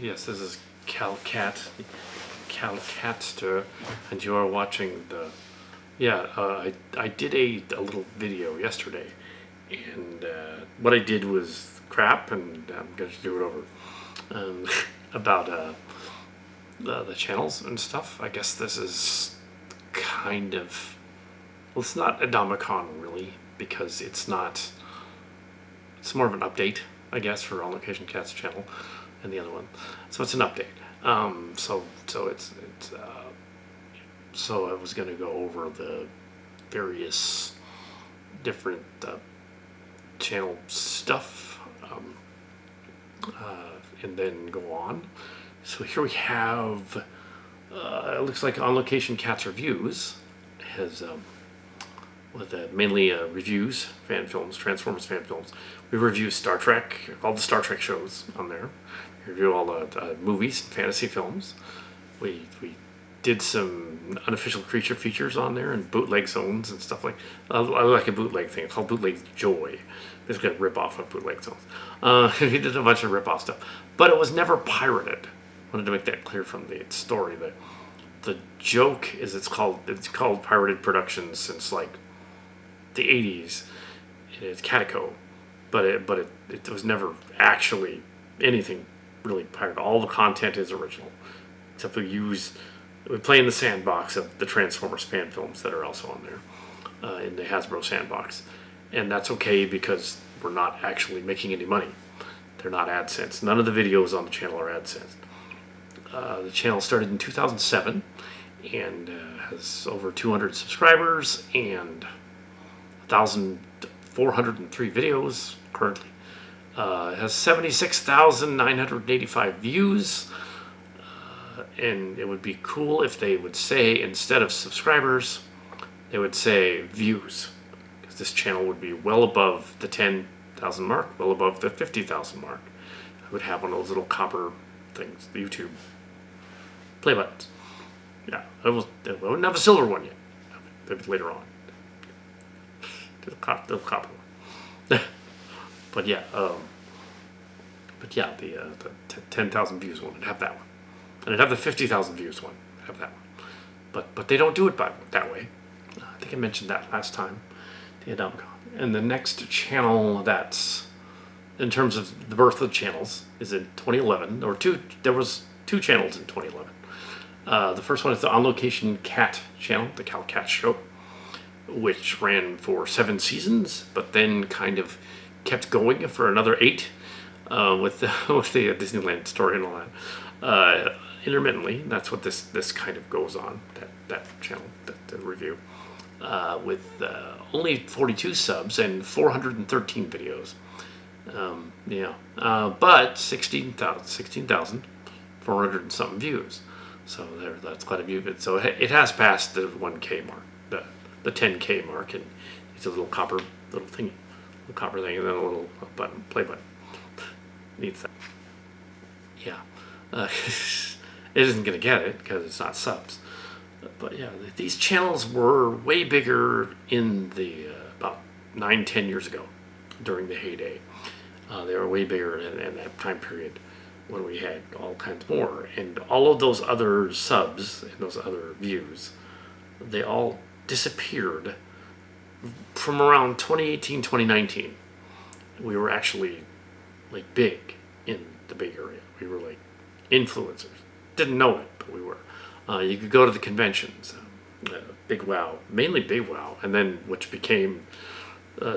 Yes, this is Calcatster, and you are watching the. Yeah, I did a little video yesterday, and what I did was crap, and I'm going to do it over. About the channels and stuff. I guess this is kind of. Well, it's not Adomicon really, because it's not. It's more of an update, I guess, for On Location Cats channel and the other one. So it's an update. So I was going to go over the various different channel stuff, and then go on. So here we have. It looks like On Location Cats Reviews has. With mainly reviews, fan films, Transformers fan films. We review Star Trek, all the Star Trek shows on there. We review all the movies, fantasy films. We did some unofficial creature features on there and bootleg zones and stuff like. I like a bootleg thing. It's called Bootleg Joy. Basically a rip-off of bootleg zones. We did a bunch of rip-off stuff, but it was never pirated. I wanted to make that clear from the story. That the joke is it's called pirated productions since like the 80s. It's Catico, but it was never actually anything really pirated. All the content is original, except we play in the sandbox of the Transformers fan films that are also on there in the Hasbro sandbox, and that's okay because we're not actually making any money. They're not AdSense. None of the videos on the channel are AdSense. The channel started in 2007 and has over 200 subscribers and 1,403 videos currently. It has 76,985 views. And it would be cool if they would say, instead of subscribers, they would say views. Because this channel would be well above the 10,000 mark, well above the 50,000 mark. I would have one of those little copper things, the YouTube play buttons. Yeah, I wouldn't have a silver one yet. Maybe later on. The copper one. But yeah, the 10,000 views one would have that one, and it'd have the 50,000 views one. It'd have that one, but they don't do it that way. I think I mentioned that last time. The Adomicon. And the next channel that's in terms of the birth of the channels is in 2011. There was two channels in 2011. The first one is the On Location Cat channel, the Cal Cat Show, which ran for 7 seasons, but then kind of kept going for another 8 with the Disneyland story and all that. Intermittently, that's what this kind of goes on, that channel, that review, with only 42 subs and 413 videos. But 16,400 and something views. So that's quite a view. So it has passed the 1K mark. The 10K mark, and it's a little copper thing, and then a little button, play button. Needs that. Yeah, it isn't gonna get it because it's not subs. But yeah, these channels were way bigger in the about 9-10 years ago, during the heyday. They were way bigger in that time period when we had all kinds more, and all of those other subs and those other views, they all disappeared from around 2018, 2019. We were actually like big in the Bay Area. We were like influencers. Didn't know it, but we were. You could go to the conventions, Big Wow, mainly Big Wow, and then which became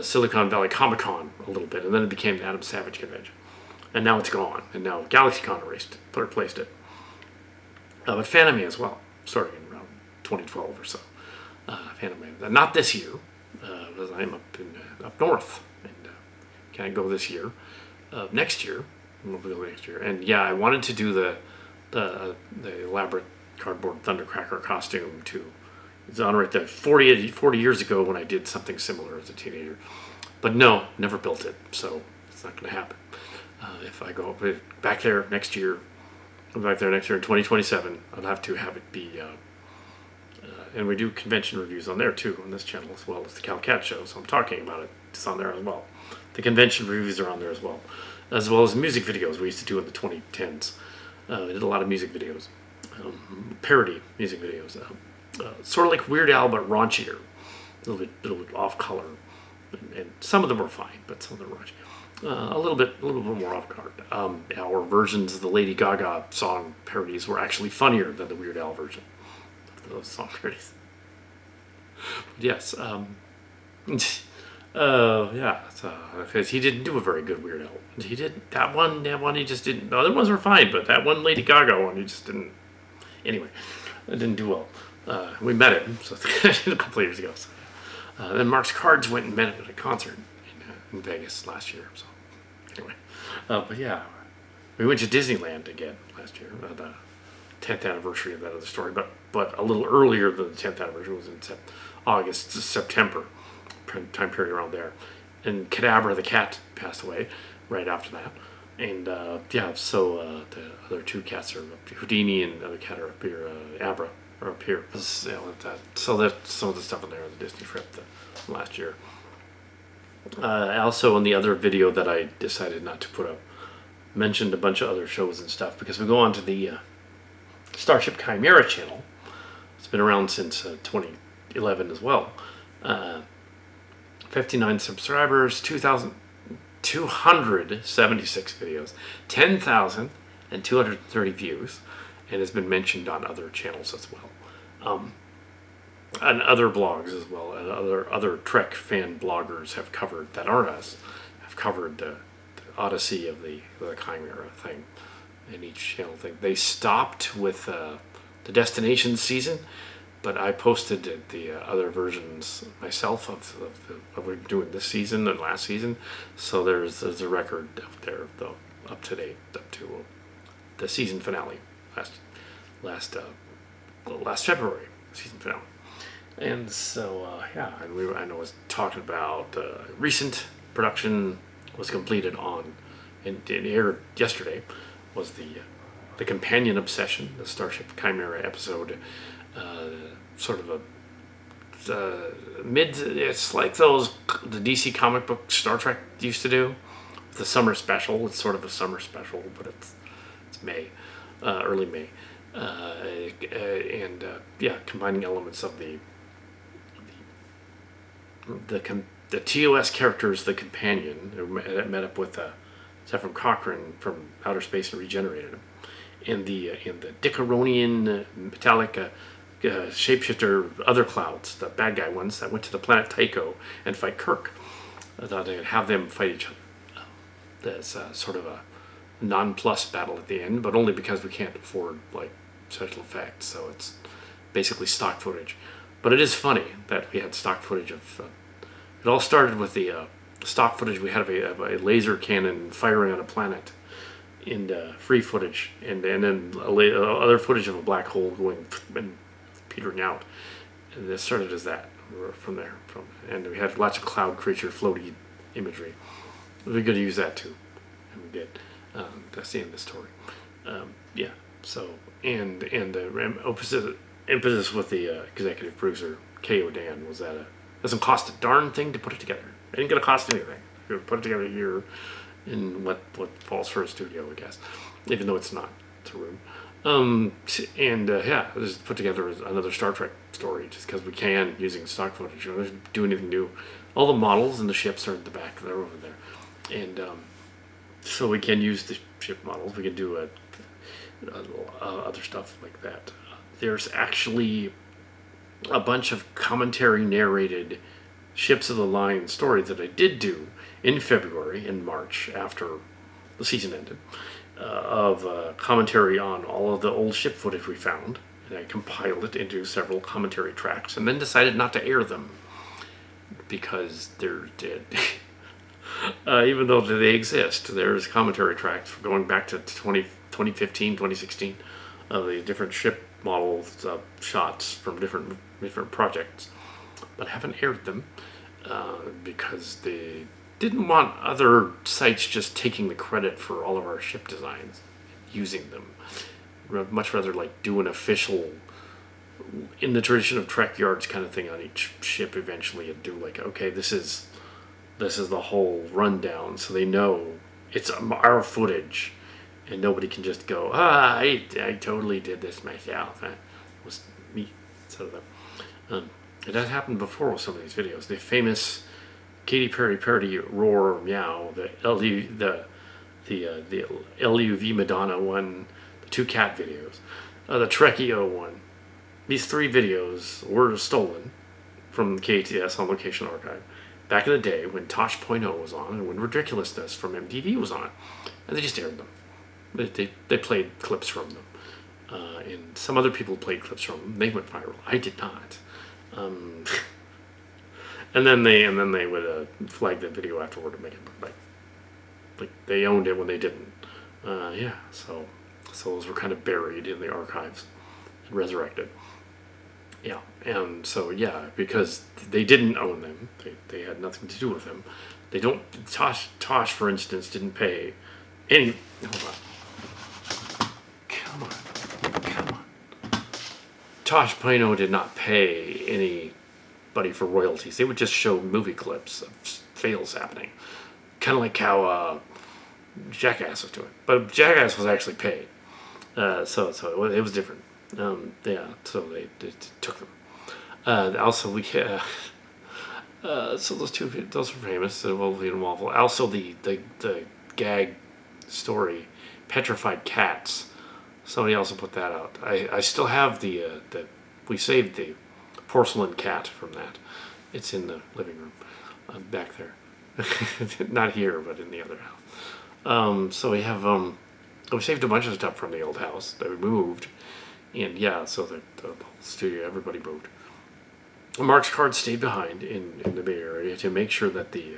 Silicon Valley Comic Con a little bit, and then it became the Adam Savage Convention. And now it's gone, and now GalaxyCon replaced it. But Fanime as well, starting in around 2012 or so. Fanime, not this year, because I'm up north, and can't go this year. Next year, we'll go next year. And yeah, I wanted to do the elaborate cardboard Thundercracker costume to exonerate that 40 years ago when I did something similar as a teenager. But no, never built it, so it's not going to happen. If I go back there next year in 2027, I'll have to have it be, and we do convention reviews on there too, on this channel, as well as the Cal Cat Show, so I'm talking about it. It's on there as well. The convention reviews are on there as well as music videos we used to do in the 2010s. We did a lot of music videos, parody music videos, sort of like Weird Al but raunchier, a little bit off color, and some of them were fine, but some of them were raunchy. A little bit more off guard. Our versions of the Lady Gaga song parodies were actually funnier than the Weird Al version of those song parodies. But yes, yeah, because he didn't do a very good Weird Al. He did that one. He just didn't. The other ones were fine, but that one Lady Gaga one, he just didn't. Anyway, it didn't do well. We met him a couple of years ago. So. Then Mark's Cards went and met him at a concert in Vegas last year. So anyway, but yeah, we went to Disneyland again last year. The 10th anniversary of that other story, but a little earlier than the 10th anniversary was in August to September time period around there. And Kadabra the cat passed away right after that. And so the other two cats are up, Houdini and the other cat are up here, Abra are up here. So that's some of the stuff in there on the Disney trip last year. Also in the other video that I decided not to put up, mentioned a bunch of other shows and stuff because we go on to the Starship Chimera channel. It's been around since 2011 as well. 59 subscribers, 2,276 videos, 10,230 views, and has been mentioned on other channels as well, and other blogs as well, and other Trek fan bloggers have covered that aren't us, have covered the Odyssey of the Chimera thing, in each channel thing. They stopped with the Destination season. But I posted the other versions myself of what we're doing this season and last season. So there's a record up there, though, up to date, up to the season finale last February season finale. And so and I was talking about recent production was completed on and it aired yesterday was the Companion Obsession, the Starship Chimera episode. Sort of it's like the DC comic book Star Trek used to do, the summer special. It's sort of a summer special, but it's May, early May, combining elements of the TOS characters, the Companion, who met up with Zefram Cochrane from outer space and regenerated him, and the Dickeronian metallic shapeshifter other clouds, the bad guy ones that went to the planet Tycho and fight Kirk. I thought they'd have them fight each other. There's sort of a non-plus battle at the end, but only because we can't afford like special effects, so it's basically stock footage. But it is funny that we had stock footage of. It all started with the stock footage we had of a laser cannon firing on a planet, in free footage, and then other footage of a black hole going and petering out. And it started as that from there. And we had lots of cloud creature floaty imagery. We could use that too, and we did. That's the end of the story. So and the emphasis with the executive producer K.O. Dan was that it doesn't cost a darn thing to put it together. It ain't gonna cost anything. You're gonna put it together here in what falls for a studio, I guess, even though it's not. It's a room. Just put together another Star Trek story just because we can using stock footage. We don't do anything new. All the models and the ships are at the back. They're over there, and so we can use the ship models. We can do other stuff like that. There's actually a bunch of commentary narrated ships of the line stories that I did do in February and March after the season ended, of commentary on all of the old ship footage we found, and I compiled it into several commentary tracks and then decided not to air them because they're dead. Even though they exist, there's commentary tracks going back to 2015, 2016 of the different ship models, shots from different projects, but I haven't aired them because they didn't want other sites just taking the credit for all of our ship designs, using them. I'd much rather like do an official, in the tradition of Trek Yards kind of thing on each ship eventually, and do like, okay, this is the whole rundown, so they know it's our footage, and nobody can just go, I totally did this myself. It was me. So it has happened before with some of these videos. The famous Katy Perry parody Roar or Meow, the LUV Madonna one, the two cat videos, the Trekio one. These 3 videos were stolen from the KTS on Location Archive back in the day when Tosh.0 was on and when Ridiculousness from MTV was on, and they just aired them. They played clips from them, and some other people played clips from them. They went viral. I did not. And then they would flag the video afterward and make it like they owned it when they didn't. Yeah, so those were kind of buried in the archives and resurrected. Yeah, and so yeah, because they didn't own them, they had nothing to do with them. They don't. Tosh, for instance, didn't pay any. Hold on. Come on. Tosh.0 did not pay anybody for royalties. They would just show movie clips of fails happening, kind of like how Jackass was doing. But Jackass was actually paid, so it was different. Yeah, so they took them. Also, so those are famous. Wolverine and Waffle. Also, the gag story, Petrified Cats. Somebody also put that out. I still have we saved the porcelain cat from that. It's in the living room, back there. Not here, but in the other house. So we have we saved a bunch of stuff from the old house that we moved. And yeah, so the whole studio, everybody moved. Mark's card stayed behind in the Bay Area to make sure that the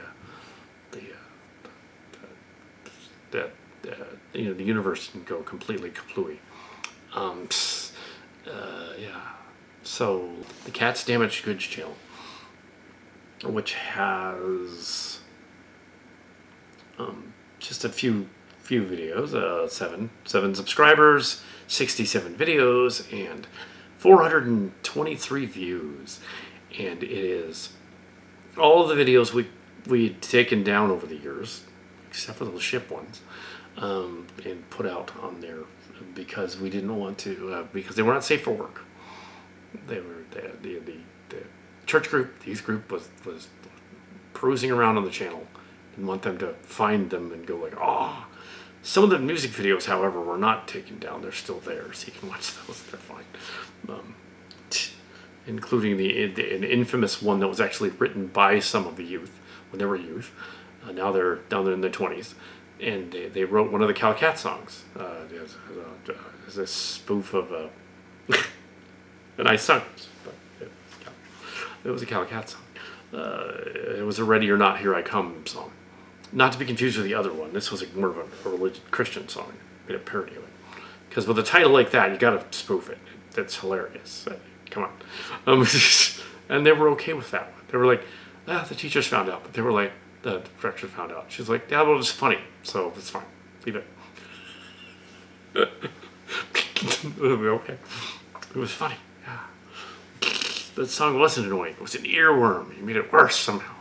universe didn't go completely kaplooey. Yeah. So the Cat's Damaged Goods channel, which has just a few videos, seven subscribers, 67 videos, and 423 views. And it is all of the videos we had taken down over the years, except for those ship ones, and put out on there because we didn't want to, because they were not safe for work. They were the church group, the youth group was perusing around on the channel. Didn't want them to find them and go like, oh. Some of the music videos, however, were not taken down. They're still there, so you can watch those. They're fine. Including an infamous one that was actually written by some of the youth when they were youth. Now they're in their 20s. And they wrote one of the Cal Cat songs. As a spoof of and I sung it, but it was a Cal Cat song. It was a Ready or Not, Here I Come song. Not to be confused with the other one. This was more of a religious Christian song. Made a parody of it. Because with a title like that, you gotta spoof it. That's hilarious. Come on. And they were okay with that one. They were like, the teachers found out. But they were like, the director found out. She's like, yeah, well, it was funny. So it's fine. Leave it. It'll be okay. It was funny. Yeah. That song wasn't annoying. It was an earworm. You made it worse somehow.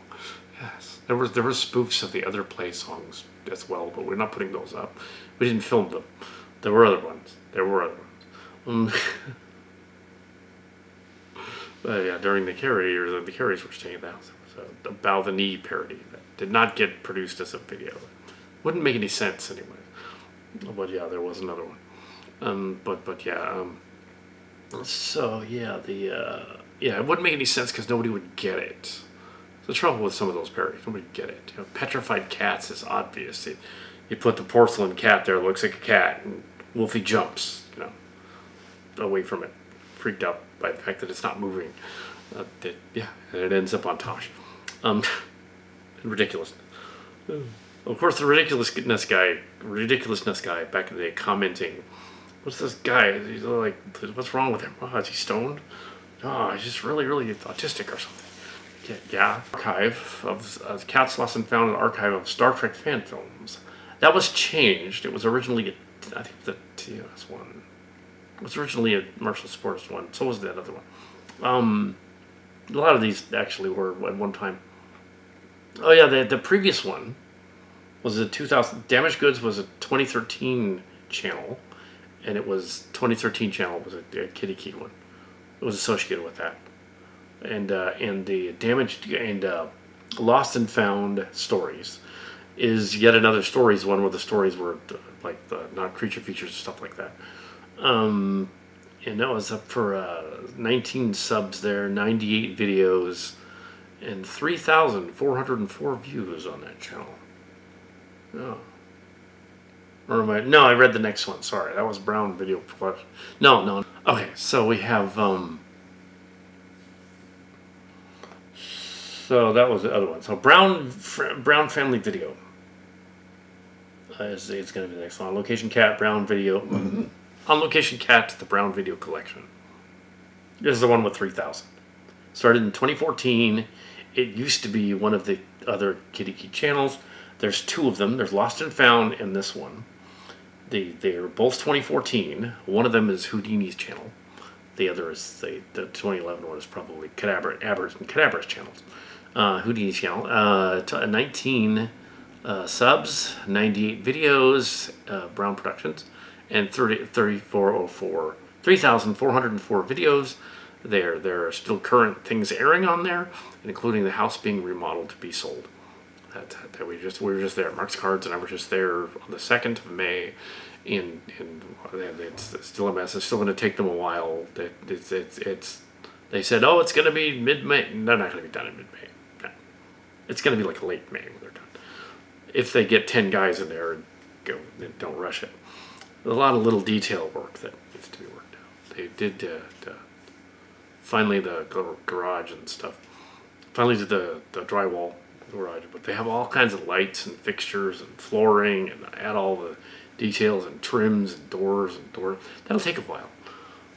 Yes. There were spoofs of the other play songs as well, but we're not putting those up. We didn't film them. There were other ones. But yeah, during the Carriers, the Carriers were staying at the house. There was a Bow the Knee parody that did not get produced as a video. Wouldn't make any sense anyway. But yeah, there was another one. But yeah. So yeah, it wouldn't make any sense because nobody would get it. The trouble with some of those parodies, nobody would get it. Petrified Cats is obvious. You put the porcelain cat there, it looks like a cat, and Wolfie jumps, away from it, freaked out by the fact that it's not moving. And it ends up on Tosh. Ridiculous. Of course, the ridiculousness guy back in the day commenting, what's this guy? He's like, what's wrong with him? Oh, is he stoned? Oh, he's just really, really autistic or something. Yeah. Archive of Cats Lost and Found, an archive of Star Trek fan films. That was changed. It was originally, I think the TOS one. It was originally a Marshall Sports one. So was that other one. A lot of these actually were at one time. Oh yeah, the previous one was a 2000. Damaged Goods was a 2013 channel, and it was 2013 channel was a Kitty Key one. It was associated with that, and the damaged and lost and found stories is yet another stories one where the stories were like the not creature features and stuff like that. And that was up for 19 subs there, 98 videos, and 3,404 views on that channel. Oh. Or no, I read the next one. Sorry, that was Brown Video Production. No. Okay, so we have. So that was the other one. So Brown Family Video. It's going to be the next one. On Location Cat, Brown Video. On Location Cat, the Brown Video Collection. This is the one with 3,000. Started in 2014. It used to be one of the other Kitty Key channels. There's two of them. There's Lost and Found and this one. They're both 2014. One of them is Houdini's channel. The other is the 2011 one is probably Cadabra's channels. Houdini's channel. 19 subs, 98 videos, Brown Productions, and 3,404 videos. There are still current things airing on there, including the house being remodeled to be sold. That we were just there. Mark's Cards and I were just there on the 2nd of May. It's still a mess. It's still going to take them a while. They said, oh, it's going to be mid-May. They're not going to be done in mid-May. No. It's going to be like late May when they're done. If they get 10 guys in there and don't rush it. There's a lot of little detail work that needs to be worked out. They did finally the garage and stuff. Finally did the drywall garage, but they have all kinds of lights and fixtures and flooring and add all the details and trims and doors. That'll take a while.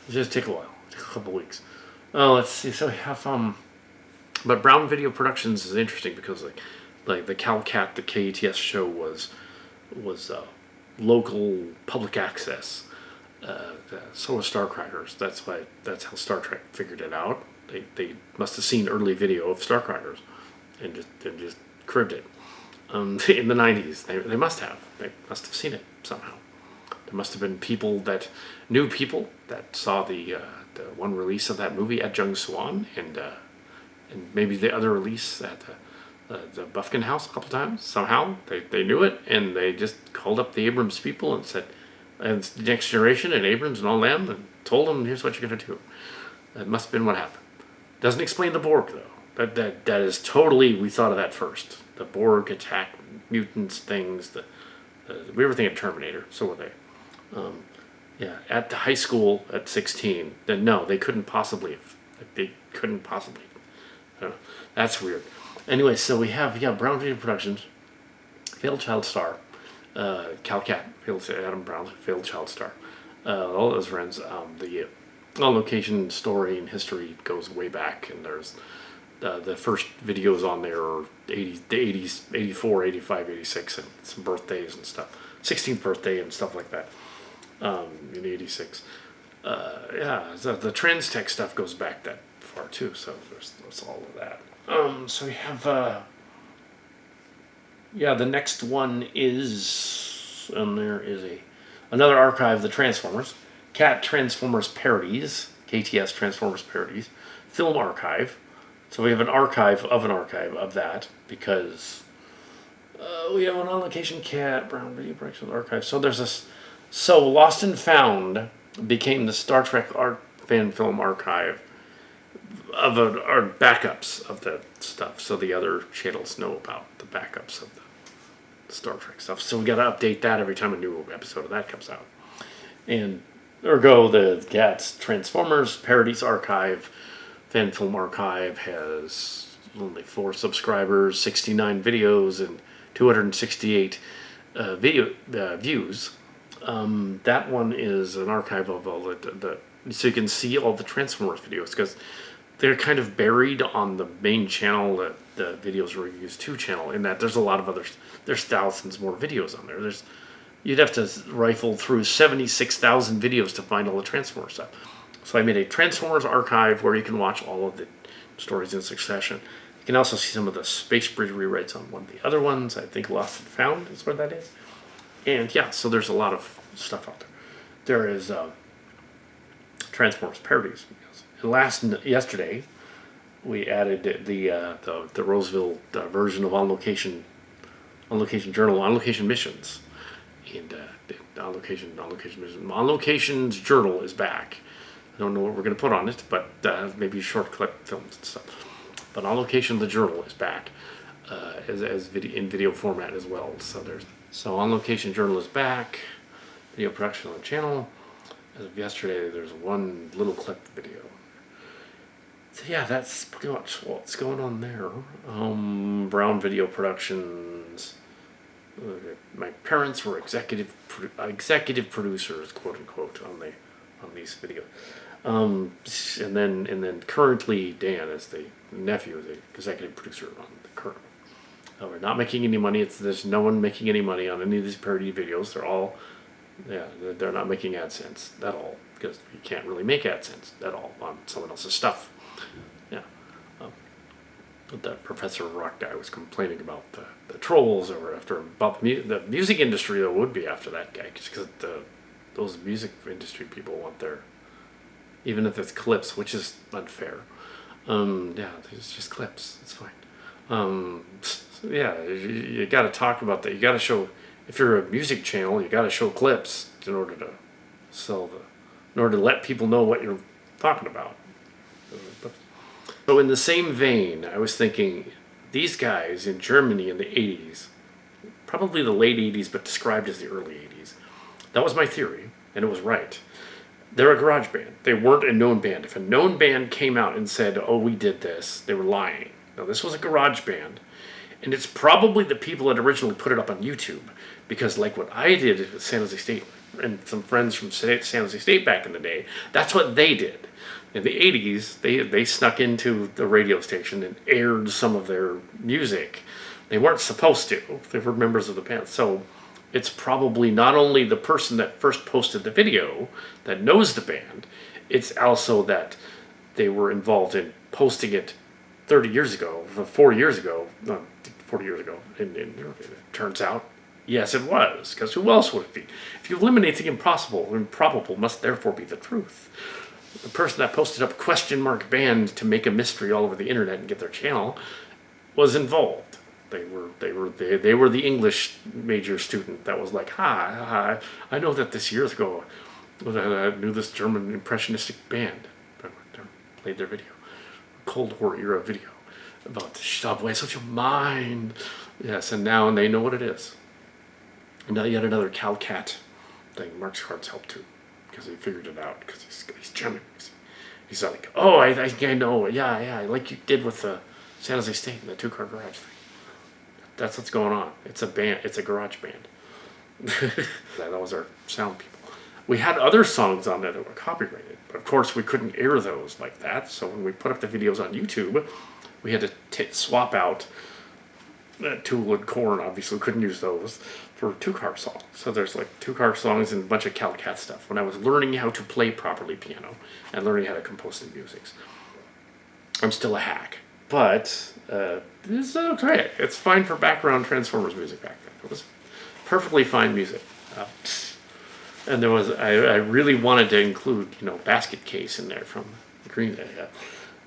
It'll just take a while. It'll take a couple weeks. Let's see. So we have but Brown Video Productions is interesting because like the CalCat, the KATS show was local public access. So was Starcrackers. That's how Star Trek figured it out. They must have seen early video of Starcrackers and just cribbed it. In the 90s, they must have. They must have seen it somehow. There must have been people that saw the one release of that movie at Jung Swan and maybe the other release at the Bufkin House a couple times. Somehow they knew it and they just called up the Abrams people and said, and Next Generation and Abrams and all them, and told them, here's what you're going to do. That must have been what happened. Doesn't explain the Borg though. That is totally, we thought of that first. The Borg attack mutants things. We were thinking Terminator, so were they. At the high school at 16. Then no, they couldn't possibly. I don't know. That's weird. Anyway, so we have Brown Video Productions, Failed Child Star, CalCat, Adam Brown, Failed Child Star, all those friends. The location story and history goes way back, and there's the first videos on there are the 80s, 84, 85, 86, and some birthdays and stuff. 16th birthday and stuff like that in 86. The Trans Tech stuff goes back that far too, so there's all of that. So we have, the next one is, there is another archive, the Transformers, Cat Transformers Parodies, KTS Transformers Parodies, Film Archive. So we have an archive of that because we have an On Location Cat, Brown Video Productions Archive. So there's so Lost and Found became the Star Trek art fan film archive of our backups of the stuff, so the other channels know about the backups of the Star Trek stuff. So we got to update that every time a new episode of that comes out. And ergo, the Cat's Transformers Parodies Archive, Fan Film Archive has only 4 subscribers, 69 videos, and 268 views. That one is an archive of all the so you can see all the Transformers videos because they're kind of buried on the main channel, the Videos Reviews 2 channel, in that there's a lot of others. There's thousands more videos on there. You'd have to rifle through 76,000 videos to find all the Transformers stuff. So I made a Transformers archive where you can watch all of the stories in succession. You can also see some of the Space Bridge rewrites on one of the other ones. I think Lost and Found is where that is. And yeah, so there's a lot of stuff out there. There is Transformers parodies. And yesterday, we added the Roseville version of On Location Journal, On Location Missions, and On Location's Journal is back. I don't know what we're going to put on it, but maybe short clip films and stuff. But On Location, the Journal is back in video format as well. So On Location Journal is back, video production on the channel. As of yesterday, there's one little clip video. So yeah, that's pretty much what's going on there. Brown Video Productions. My parents were executive producers, quote unquote, on these videos. And then currently Dan is the nephew, is the executive producer on the current. We're not making any money. There's no one making any money on any of these parody videos. They're not making AdSense at all, because you can't really make AdSense at all on someone else's stuff. Yeah. That Professor Rock guy was complaining about the trolls about the music industry, though, would be after that guy, because those music industry people want their, even if it's clips, which is unfair. It's just clips. It's fine. You got to talk about that. You got to show, if you're a music channel, you got to show clips in order to in order to let people know what you're talking about. So in the same vein, I was thinking, these guys in Germany in the 80s, probably the late 80s, but described as the early 80s. That was my theory, and it was right. They're a garage band. They weren't a known band. If a known band came out and said, oh, we did this, they were lying. Now, this was a garage band, and it's probably the people that originally put it up on YouTube, because like what I did at San Jose State, and some friends from San Jose State back in the day, that's what they did. In the 80s, they snuck into the radio station and aired some of their music. They weren't supposed to. They were members of the band. So it's probably not only the person that first posted the video that knows the band, it's also that they were involved in posting it 40 years ago. And it turns out, yes, it was. Because who else would it be? If you eliminate the impossible, improbable must therefore be the truth. The person that posted up !band to make a mystery all over the internet and get their channel was involved. They were the English major student that was like, hi, I know that this years ago I knew this German impressionistic band. Played their video, Cold War era video about stop wasting your mind. Yes, and now they know what it is. And now yet another Calcat thing. Mark's cards help too, because he figured it out, because he's German. He's like, oh, I know, yeah, like you did with the San Jose State and the two-car garage thing. That's what's going on. It's a band. It's a garage band. That was our sound people. We had other songs on there that were copyrighted, but of course we couldn't air those like that. So when we put up the videos on YouTube, we had to swap out Tool and Korn. Obviously, couldn't use those for two-car songs. So there's like two-car songs and a bunch of Calcat stuff. When I was learning how to play properly piano and learning how to compose the music, I'm still a hack, but it's okay. It's fine for background Transformers music back then. It was perfectly fine music. And there was, I really wanted to include, Basket Case in there from Green Day.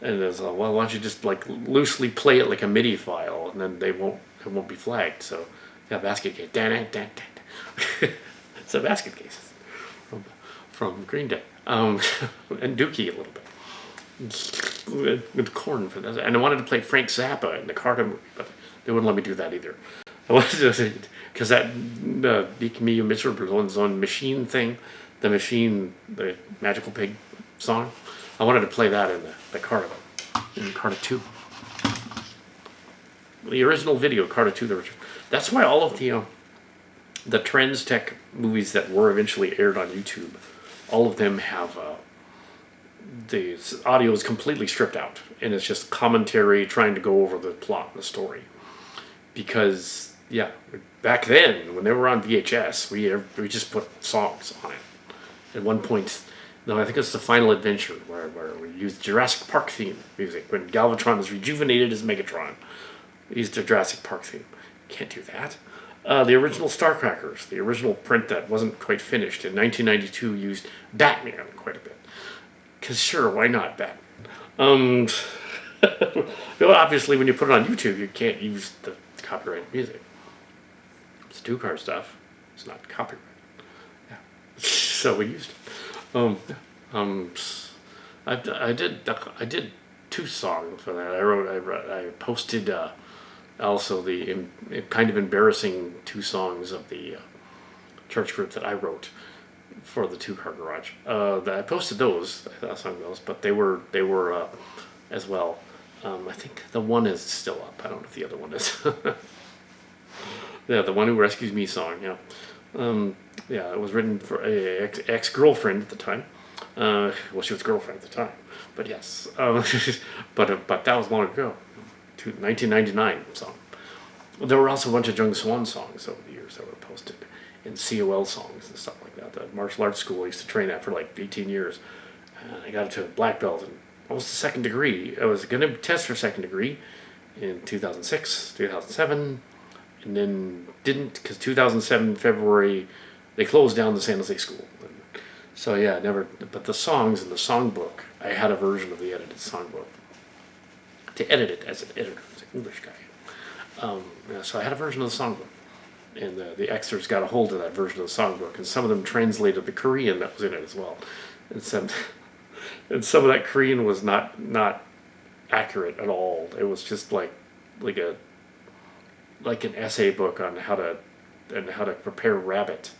And it was, well, why don't you just like loosely play it like a MIDI file, and then it won't be flagged. So, yeah, Basket Case. So Basket Case from Green Day. And Dookie a little bit. With Korn for that. And I wanted to play Frank Zappa in the Carter movie, but they wouldn't let me do that either. I wanted to, because that Beak Me Miserable Zone Machine thing, the Magical Pig song, I wanted to play that in the Carter, in Carter 2. The original video, Carter 2, that's why all of the Trends Tech movies that were eventually aired on YouTube, all of them have the audio is completely stripped out, and it's just commentary trying to go over the plot and the story. Because, yeah, back then, when they were on VHS, we just put songs on it. At one point, I think it's the Final Adventure, where we used Jurassic Park theme music. When Galvatron is rejuvenated as Megatron, we used the Jurassic Park theme. Can't do that. The original Starcrackers, the original print that wasn't quite finished in 1992, used Batman quite a bit. Because sure, why not Batman? Um, well, obviously, when you put it on YouTube, you can't use the copyrighted music. It's two-car stuff. It's not copyright. Yeah. So we used it. Yeah. Um, I did two songs for that. I posted also the kind of embarrassing two songs of the church group that I wrote for the Two Car Garage. I posted those. I sung those, but they were as well. I think the one is still up. I don't know if the other one is. Yeah, the One Who Rescues Me song. Yeah, yeah. It was written for a ex girlfriend at the time. Well, she was girlfriend at the time, but yes. But that was long ago. 1999 song. There were also a bunch of Jung Swan songs over the years that were posted, and COL songs and stuff like that. The martial arts school, I used to train at for like 18 years. I got to a black belt and almost a second degree. I was going to test for second degree in 2006, 2007, and then didn't because 2007 February they closed down the San Jose school. So yeah, never. But the songs in the songbook, I had a version of the edited songbook to edit it as an editor, as an English guy. Yeah, so I had a version of the songbook, and the extras got a hold of that version of the songbook, and some of them translated the Korean that was in it as well, and some of that Korean was not accurate at all. It was just like an essay book on how to prepare rabbit,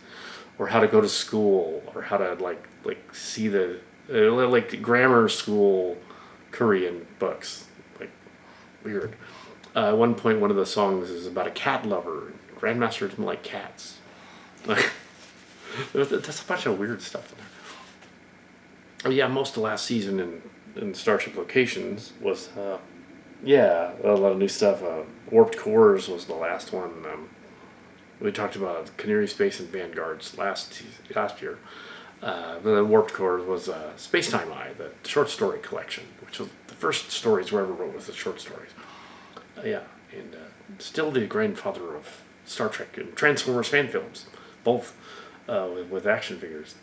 or how to go to school, or how to like see the like grammar school Korean books. Weird. At one point, one of the songs is about a cat lover. Grandmaster didn't like cats. There's a bunch of weird stuff in there. Oh yeah, most of last season in Starship Locations was a lot of new stuff. Warped Cores was the last one. We talked about Canary Space and Vanguards last year. The Warped Cores was Space Time Eye, the short story collection, which was the first stories we ever wrote was the short stories. Yeah, and still the grandfather of Star Trek and Transformers fan films, both with action figures.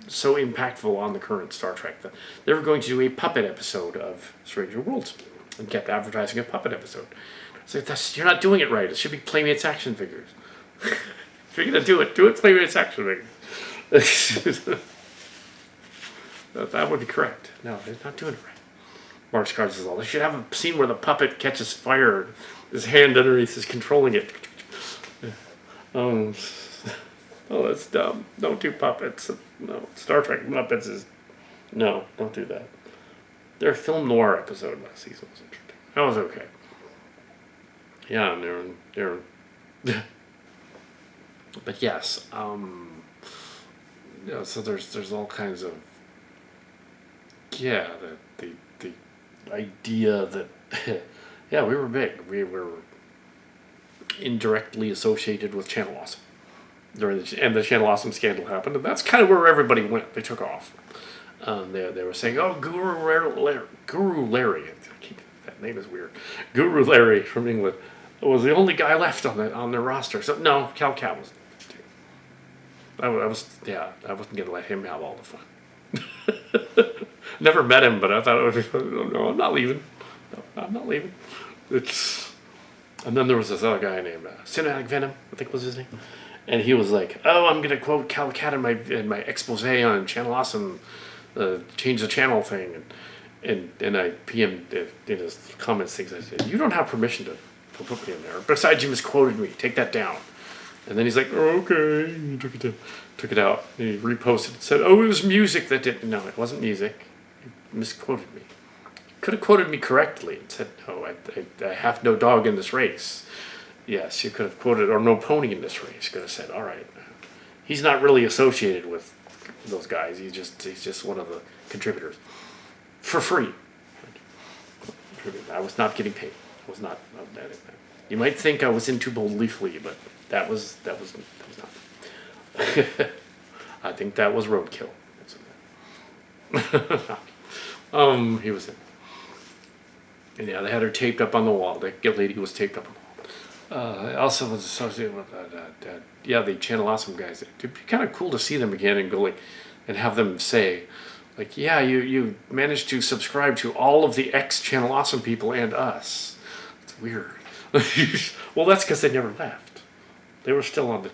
So impactful on the current Star Trek that they were going to do a puppet episode of Stranger Worlds, and kept advertising a puppet episode. So you're not doing it right. It should be Playmates action figures. If you're gonna do it Playmates action figures. That would be correct. No, they're not doing it right. Mark's card says, "They should have a scene where the puppet catches fire. His hand underneath is controlling it." Oh, that's dumb. Don't do puppets. No, Star Trek Muppets is... No, don't do that. Their film noir episode last season was interesting. That was okay. Yeah, and they're but yes, so there's all kinds of... Yeah, the idea that... yeah, we were big. We were indirectly associated with Channel Awesome. And the Channel Awesome scandal happened, and that's kind of where everybody went. They took off. They were saying, "Oh, Guru Larry, that name is weird. Guru Larry from England was the only guy left on their roster." So no, Cal Cal was. I wasn't gonna let him have all the fun. Never met him, but I thought it would be fun. No, I'm not leaving. No, I'm not leaving. And then there was this other guy named Cinematic Venom, I think was his name. And he was like, "Oh, I'm gonna quote Cal Cat in my expose on Channel Awesome, change the channel thing," and I PM'd in his comments things. I said, "You don't have permission to put me in there. Besides, you misquoted me. Take that down." And then he's like, "Oh, okay." He took it out. And he reposted and said, "Oh, it was music that didn't." No, it wasn't music. You misquoted me. Could have quoted me correctly and said, "No, I have no dog in this race." Yes, you could have quoted, "or no pony in this race." Could have said, "All right, he's not really associated with those guys. He's just one of the contributors for free." I was not getting paid. I was not. You might think I was in Too Boldly Flee, but that was not. I think that was Roadkill. He was in. And yeah, they had her taped up on the wall. The lady was taped up on the wall. I also was associated with yeah, the Channel Awesome guys. It'd be kind of cool to see them again and go like, and have them say, like, yeah, you managed to subscribe to all of the X Channel Awesome people and us. It's weird. Well, that's because they never left. They were still on the.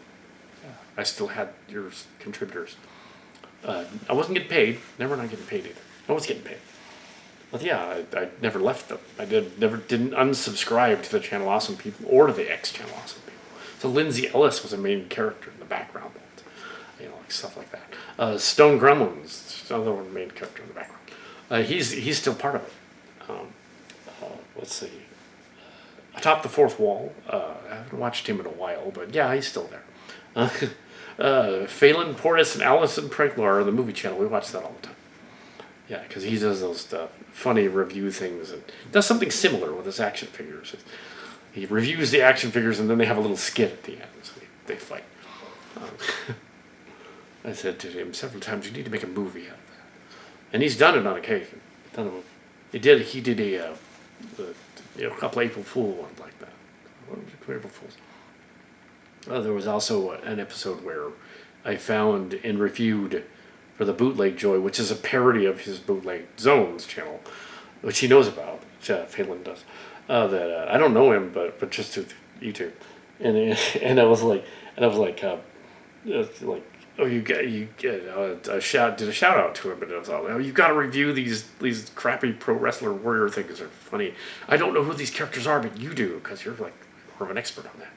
I still had your contributors. I wasn't getting paid. Never not getting paid either. I was getting paid. But yeah, I never left them. I didn't unsubscribe to the Channel Awesome people or to the X Channel Awesome people. So Lindsay Ellis was a main character in the background, like stuff like that. Stone Gremlins, another one main character in the background. He's still part of it. Let's see. Atop the Fourth Wall. I haven't watched him in a while, but yeah, he's still there. Phelan Portis and Allison Preglar on the Movie Channel. We watch that all the time. Yeah, because he does those funny review things and does something similar with his action figures. He reviews the action figures and then they have a little skit at the end, so they fight. I said to him several times, "You need to make a movie out of that," and he's done it on occasion. He did a couple of April Fool ones like that. What was it, April Fools? There was also an episode where I found and reviewed for the Bootleg Joy, which is a parody of his Bootleg Zones channel, which he knows about, which Phelan does. That I don't know him, but just through YouTube, and I was like, oh, you get did a shout out to him, and it was all, oh, you got to review these crappy Pro Wrestler Warrior things. Are funny. I don't know who these characters are, but you do because you're like more of an expert on that.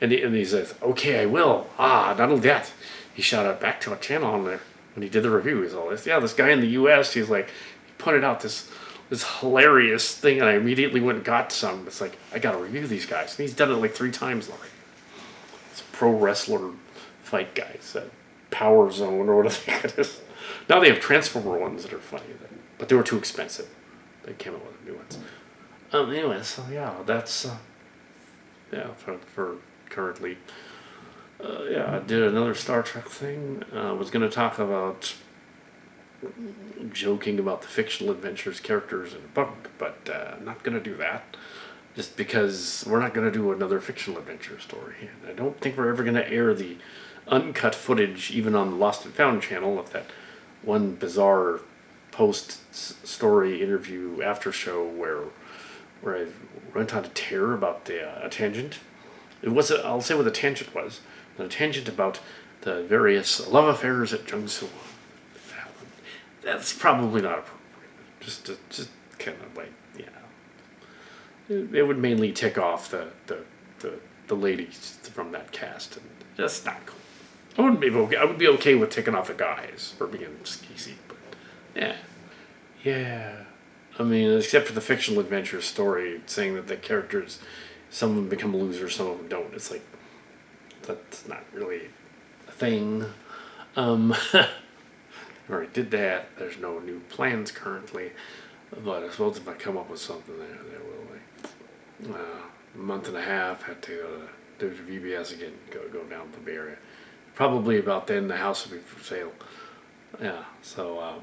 And he says, okay, I will. Not only that, he shouted out back to our channel on there when he did the review. He's all this, yeah, this guy in the U.S., he's like, he pointed out this hilarious thing, and I immediately went and got some. It's like, I got to review these guys. And he's done it like 3 times already. It's Pro Wrestler fight guys, Power Zone or whatever it is. Now they have Transformer ones that are funny, but they were too expensive. They came up with new ones. Anyway, so yeah, that's, for currently. I did another Star Trek thing. I was going to talk about joking about the fictional adventures characters in a book, but I'm not going to do that. Just because we're not going to do another fictional adventure story. And I don't think we're ever going to air the uncut footage, even on the Lost and Found channel, of that one bizarre post-story interview after show where I went on a tear about a tangent. I'll say what the tangent was. A tangent about the various love affairs at Jung-Soo. That's probably not appropriate. Just kind of like, it would mainly tick off the ladies from that cast, and just not cool. I would be okay with ticking off the guys for being skeezy, but yeah. I mean, except for the fictional adventure story saying that the characters, some of them become losers, some of them don't. It's like, that's not really a thing. Already did that. There's no new plans currently, but I suppose if I come up with something there will be. A month and a half, had to go to VBS again, go down to the Bay Area. Probably about then the house will be for sale. Yeah, so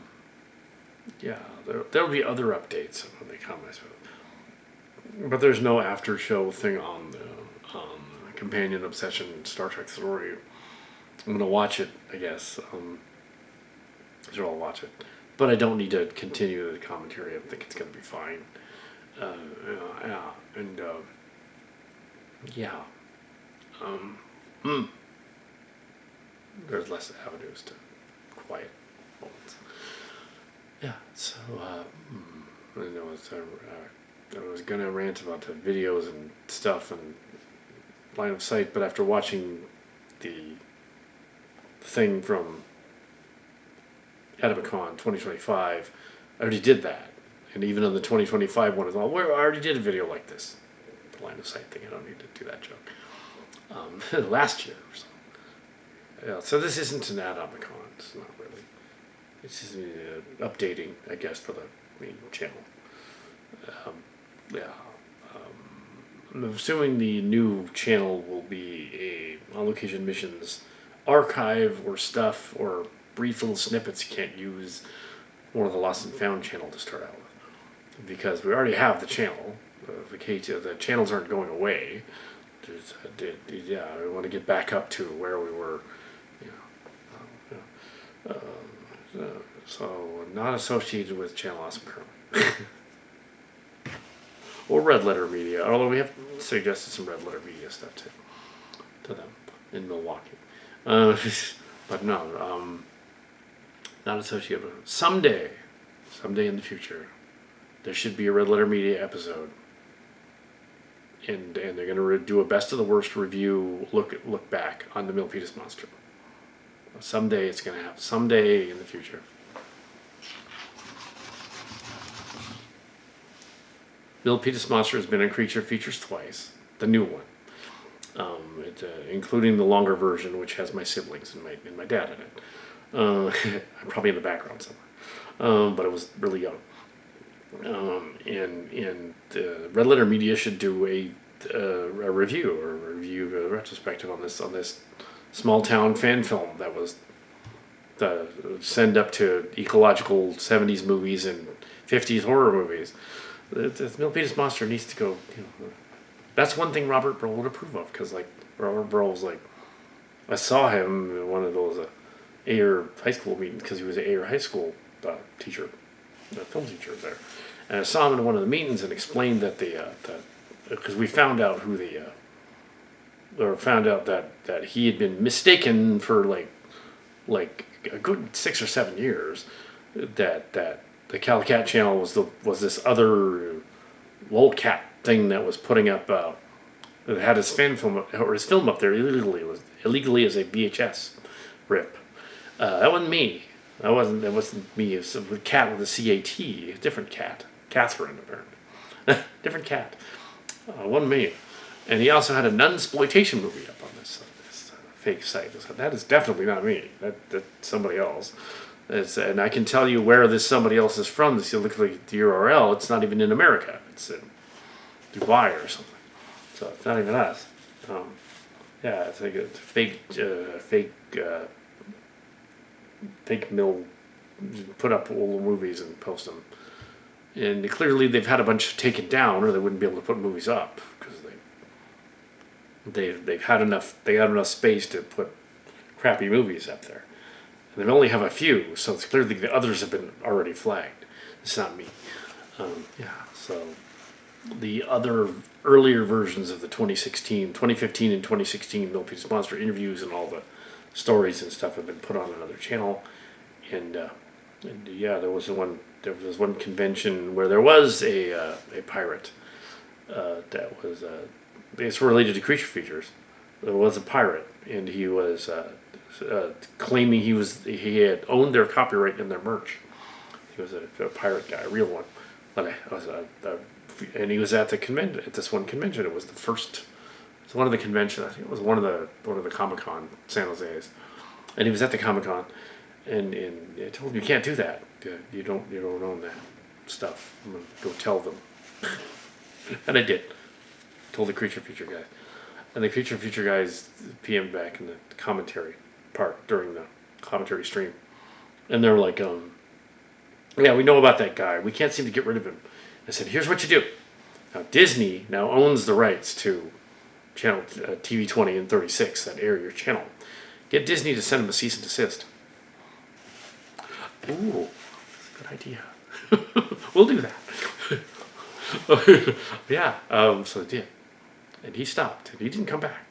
there'll be other updates when they come, I suppose. But there's no after show thing on the Companion Obsession Star Trek story. I'm gonna watch it, I guess. Sure, I'll watch it, but I don't need to continue the commentary. I think it's gonna be fine. There's less avenues to quiet moments. Yeah, so I know I was gonna rant about the videos and stuff and line of sight, but after watching the thing from Adamacon 2025, I already did that. And even on the 2025 one, I already did a video like this. The line of sight thing, I don't need to do that joke. Last year or so. Yeah, so this isn't an Adamacon, it's not really. It's just updating, I guess, for the main channel. I'm assuming the new channel will be a on-location missions archive or stuff or brief little snippets you can't use more of the Lost and Found channel to start out with. Because we already have the channel. The channels aren't going away. yeah, I want to get back up to where we were, you know. So not associated with Channel Awesome currently. Or Red Letter Media, although we have suggested some Red Letter Media stuff too to them in Milwaukee. But no, not associated with them. Someday in the future, there should be a Red Letter Media episode, and they're going to do a best of the worst review look back on the Milpitas Monster. Someday it's going to happen. Someday in the future. Milpitas Monster has been in Creature Features twice, the new one, including the longer version, which has my siblings and my dad in it. I'm probably in the background somewhere, but it was really young. And Red Letter Media should do a review a retrospective on this small town fan film that was send up to ecological 70s movies and 50s horror movies. The Milpitas Monster needs to go. That's one thing Robert Burl would approve of, because like Robert Burl was like, I saw him in one of those Ayer High School meetings, because he was an Ayer High School teacher, film teacher there, and I saw him in one of the meetings and explained that because we found out that he had been mistaken for like a good 6 or 7 years, that the Calicat channel was this other lolcat thing that was putting up that had his film up there illegally as a VHS rip. That wasn't me. That wasn't me. It was a cat with a CAT, a different cat, Catherine apparently, different cat. Wasn't me. And he also had a nunsploitation movie up on this fake site. So that is definitely not me. That's somebody else. And I can tell you where this somebody else is from. This, you look like the URL. It's not even in America. It's in Dubai or something. So it's not even us. Yeah, it's like a fake mill. Put up old movies and post them. And clearly they've had a bunch taken down, or they wouldn't be able to put movies up, because they've had enough. They had enough space to put crappy movies up there. And they only have a few, so it's clearly the others have been already flagged. It's not me. So the other earlier versions of the 2015 and 2016 Milpitas Monster interviews and all the stories and stuff have been put on another channel. And yeah, there was one convention where there was a pirate that was it's related to Creature Features. There was a pirate, and he was claiming he had owned their copyright in their merch. He was a pirate guy, a real one. But and he was at the convention. At this one convention, it was the first. It's one of the conventions. I think it was one of the Comic-Con San Jose's, and he was at the Comic-Con, and I told him, you can't do that. You don't own that stuff. I'm gonna go tell them, and I did. Told the Creature Feature guy, and the Creature Feature guys PM'd back in the commentary part during the commentary stream, and they were like, yeah, we know about that guy. We can't seem to get rid of him. I said, here's what you do. Now Disney now owns the rights to channel TV 20 and 36 that air your channel. Get Disney to send them a cease and desist. Ooh, good idea. We'll do that. Yeah. So they did, and he stopped. He didn't come back.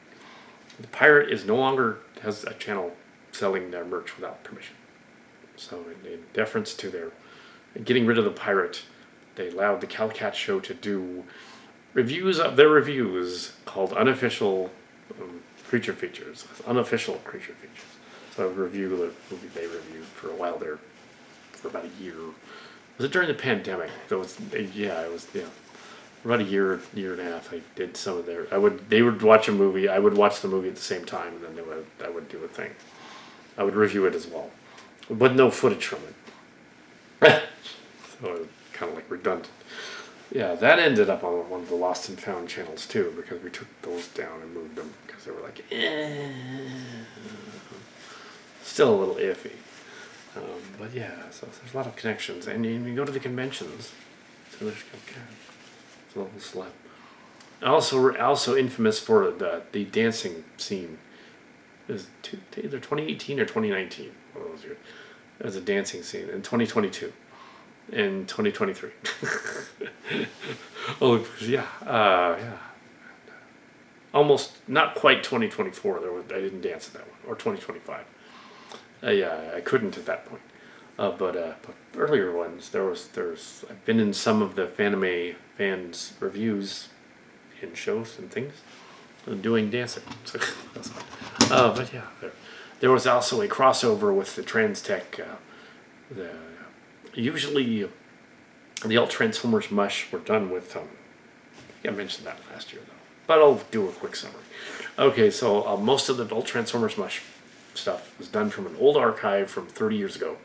The pirate is no longer has a channel selling their merch without permission. So in deference to their getting rid of the pirate, they allowed the Calicat Show to do reviews of their reviews called unofficial Creature Features. Unofficial Creature Features. So I would review the movie they reviewed for a while there, for about a year. Was it during the pandemic? It was about a year and a half. I did some of their. They would watch a movie. I would watch the movie at the same time, and then I would do a thing. I would review it as well, but no footage from it. So kind of like redundant. Yeah, that ended up on one of the Lost and Found channels too, because we took those down and moved them because they were like, still a little iffy. But yeah, so there's a lot of connections, and you go to the conventions. So there's a little slap. Also infamous for the dancing scene. It was either 2018 or 2019. One of those years. It was a dancing scene in 2022, in 2023. Oh yeah, yeah. Almost not quite 2024. I didn't dance at that one, or 2025. Yeah, I couldn't at that point. But earlier ones, there's I've been in some of the Fanime fans reviews in shows and things, doing dancing. So, but yeah, there was also a crossover with the Transtech. The usually the alt Transformers mush were done with. I mentioned that last year though, but I'll do a quick summary. Okay, so most of the alt Transformers mush stuff was done from an old archive from 30 years ago,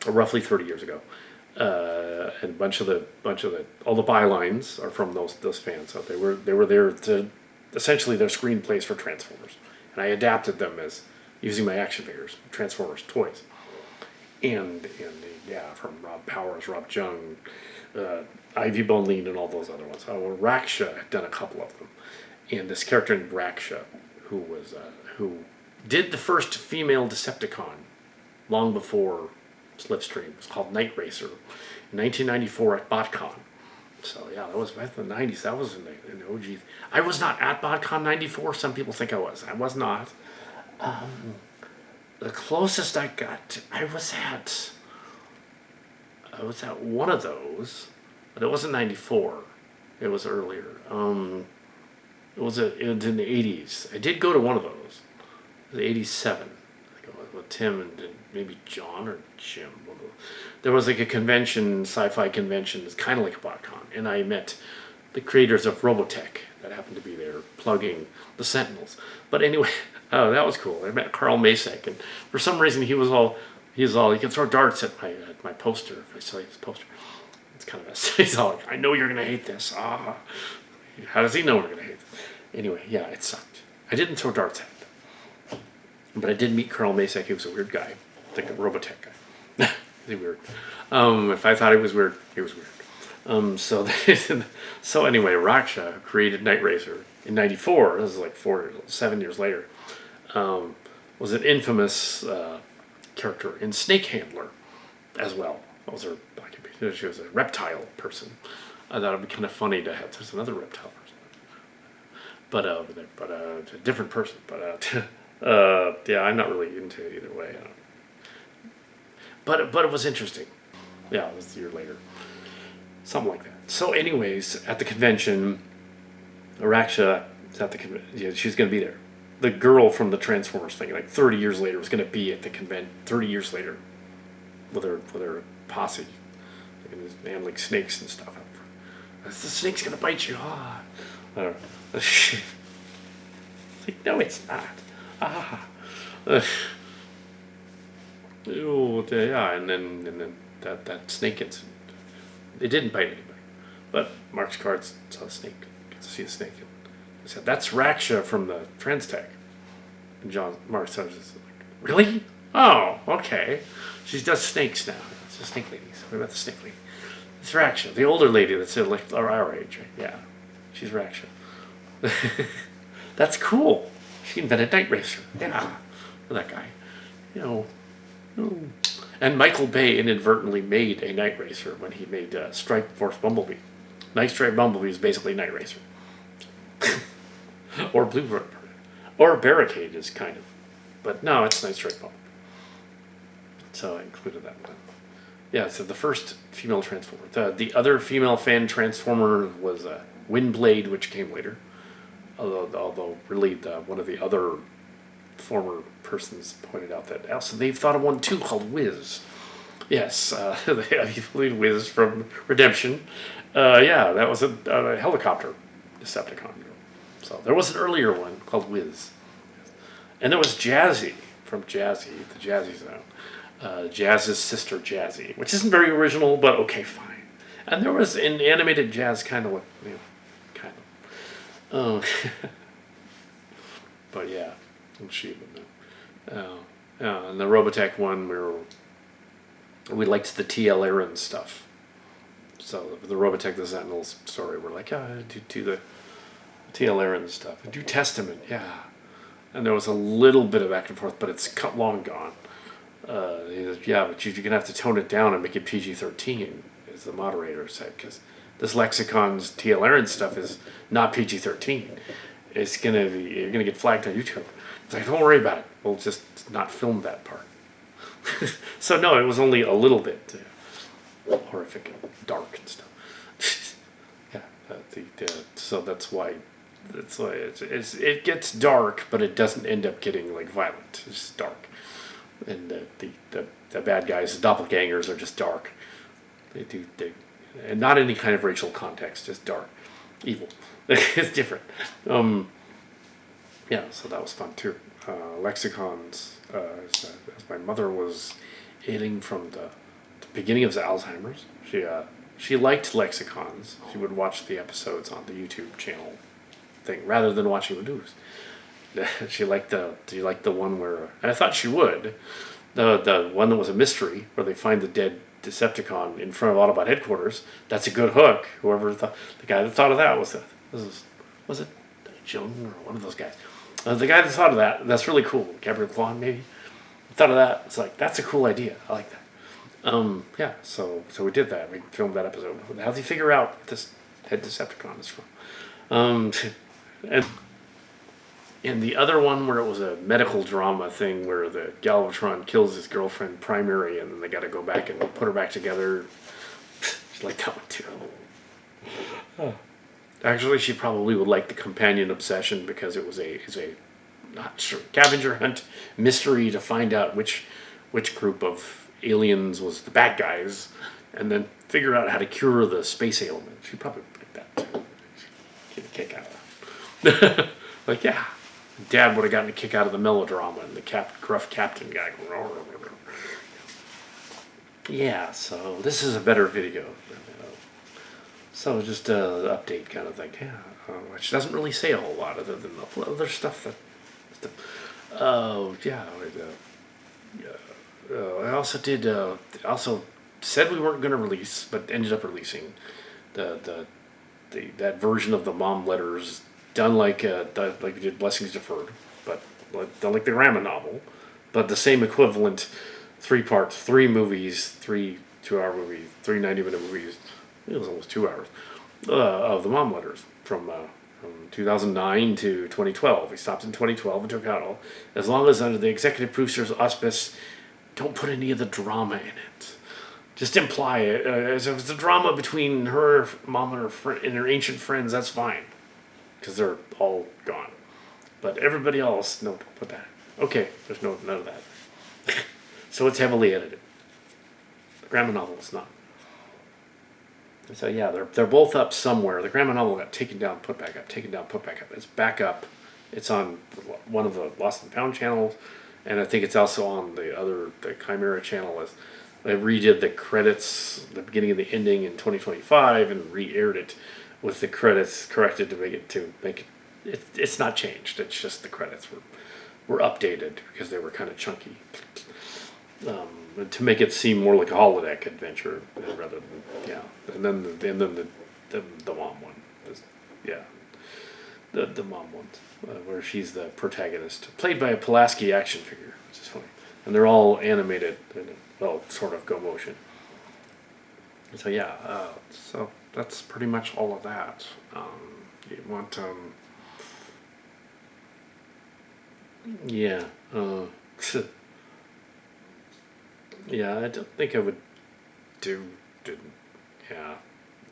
or roughly 30 years ago. And a bunch of the all the bylines are from those fans. So they were there to essentially their screenplays for Transformers, and I adapted them as using my action figures, Transformers toys, and yeah, from Rob Powers, Rob Jung, Ivy Bonleen, and all those other ones. Raksha had done a couple of them, and this character named Raksha, who did the first female Decepticon long before Slipstream. It was called Night Racer in 1994 at BotCon. So yeah, that was back in the 90s. That was in the OG. I was not at BotCon 94. Some people think I was. I was not. The closest I got, I was at one of those, but it wasn't 94. It was earlier. It was in the 80s. I did go to one of those. It was 87. I think it was with Tim and maybe John or Jim. There was like a convention, sci-fi convention. It's kind of like a BotCon, and I met the creators of Robotech that happened to be there plugging the Sentinels. But anyway, oh, that was cool. I met Carl Masek, and for some reason he can throw darts at my poster if I saw his poster. It's kind of he's all like, I know you're gonna hate this. How does he know we're gonna hate this? Anyway, yeah, it sucked. I didn't throw darts at him, but I did meet Carl Masek. He was a weird guy, like a Robotech guy. He's weird. If I thought he was weird, he was weird. So anyway, Raksha created Night Racer in '94. This is like 7 years later. Was an infamous character in Snake Handler as well. She was a reptile person. I thought it'd be kind of funny to have. There's another reptile person, but a different person. But yeah, I'm not really into it either way. But it was interesting. Yeah, it was a year later, something like that. So, anyways, at the convention, Raksha is at the convention. Yeah, she's going to be there. The girl from the Transformers thing, like 30 years later, was going to be at the convention. 30 years later, with her posse, and like snakes and stuff. The snake's going to bite you. I don't know. Like, no, it's not. Oh yeah, and then that snake incident. It didn't bite anybody, but Mark's cards saw a snake. Get to see a snake. He said, "That's Raksha from the Transtech." And Mark says, like, "Really? Oh, okay. She does snakes now. It's a snake lady. So what about the snake lady? It's Raksha, the older lady that's like our age, right? Yeah, she's Raksha. That's cool. She invented Night Racer. Yeah, for that guy, you know." And Michael Bay inadvertently made a Night Racer when he made Strike Force Bumblebee. Night Strike Bumblebee is basically Night Racer. Or Bluebird. Or Barricade is kind of. But no, it's Night Strike Bumblebee. So I included that one. Yeah, so the first female Transformer. The other female fan Transformer was Windblade, which came later. Although really one of the other former persons pointed out that also they've thought of one too called Wiz. Yes, I believe Wiz from Redemption. Yeah, that was a helicopter Decepticon. So there was an earlier one called Wiz. And there was Jazzy from Jazzy, the Jazzy Zone. Jazz's sister Jazzy, which isn't very original, but okay, fine. And there was an animated Jazz kind of, kind of. But yeah. She would know. And the Robotech one, we liked the T.L. Aaron stuff. So the Robotech the Sentinel story, we're like, yeah, do the T.L. Aaron stuff. Do Testament, yeah. And there was a little bit of back and forth, but it's long gone. He says, yeah, but you're going to have to tone it down and make it PG-13, as the moderator said, because this Lexicon's T.L. Aaron stuff is not PG-13. It's going to be, you're going to get flagged on YouTube. It's like, don't worry about it. We'll just not film that part. So no, it was only a little bit horrific and dark and stuff. Yeah, so that's why it gets dark, but it doesn't end up getting like violent. It's just dark, and the bad guys, the doppelgangers, are just dark. They and not any kind of racial context, just dark, evil. It's different. Yeah, so that was fun too. Lexicons, as my mother was ailing from the beginning of Alzheimer's, she liked Lexicons. She would watch the episodes on the YouTube channel thing rather than watching the news. She liked the one where, and I thought she would, the one that was a mystery where they find the dead Decepticon in front of Autobot headquarters. That's a good hook. Whoever thought, the guy that thought of that was it Joan or one of those guys. The guy that thought of that's really cool. Gabriel Kwan, maybe, thought of that. It's like, that's a cool idea. I like that. Yeah, so we did that. We filmed that episode. How does he figure out what this head Decepticon is from? And the other one where it was a medical drama thing where the Galvatron kills his girlfriend Primary and then they got to go back and put her back together. She liked that one too. Oh. Actually, she probably would like the Companion Obsession because it was a not sure scavenger hunt mystery to find out which group of aliens was the bad guys, and then figure out how to cure the space ailment. She'd probably like that too. Get a kick out of that. Like, yeah, Dad would have gotten a kick out of the melodrama and the gruff captain guy. Yeah, so this is a better video. So just an update kind of thing, yeah, which doesn't really say a whole lot other than the other stuff that. I also did. Also said we weren't going to release, but ended up releasing that version of the mom letters done like we did Blessings Deferred, but done like the Grandma novel, but the same equivalent 3-part, 3 movies, 3 2-hour movies, 3 90-minute movies. It was almost 2 hours of the mom letters from 2009 to 2012. We stopped in 2012 and took out all, as long as under the executive producer's auspice, don't put any of the drama in it. Just imply it. As if it's a drama between her mom and her ancient friends, that's fine, because they're all gone. But everybody else, no, don't put that. Okay, there's none of that. So it's heavily edited. The Grandma novel is not. So yeah, they're both up somewhere. The Grandma novel got taken down, put back up, taken down, put back up. It's back up. It's on one of the Lost and Found channels, and I think it's also on the Chimera channel. They redid the credits, the beginning and the ending in 2025, and re-aired it with the credits corrected to make it. It's not changed. It's just the credits were updated because they were kind of chunky. To make it seem more like a holodeck adventure rather than and then the mom one, the mom one where she's the protagonist, played by a Pulaski action figure, which is funny, and they're all animated and sort of go motion. So yeah, so that's pretty much all of that. You want yeah. Yeah, I don't think I would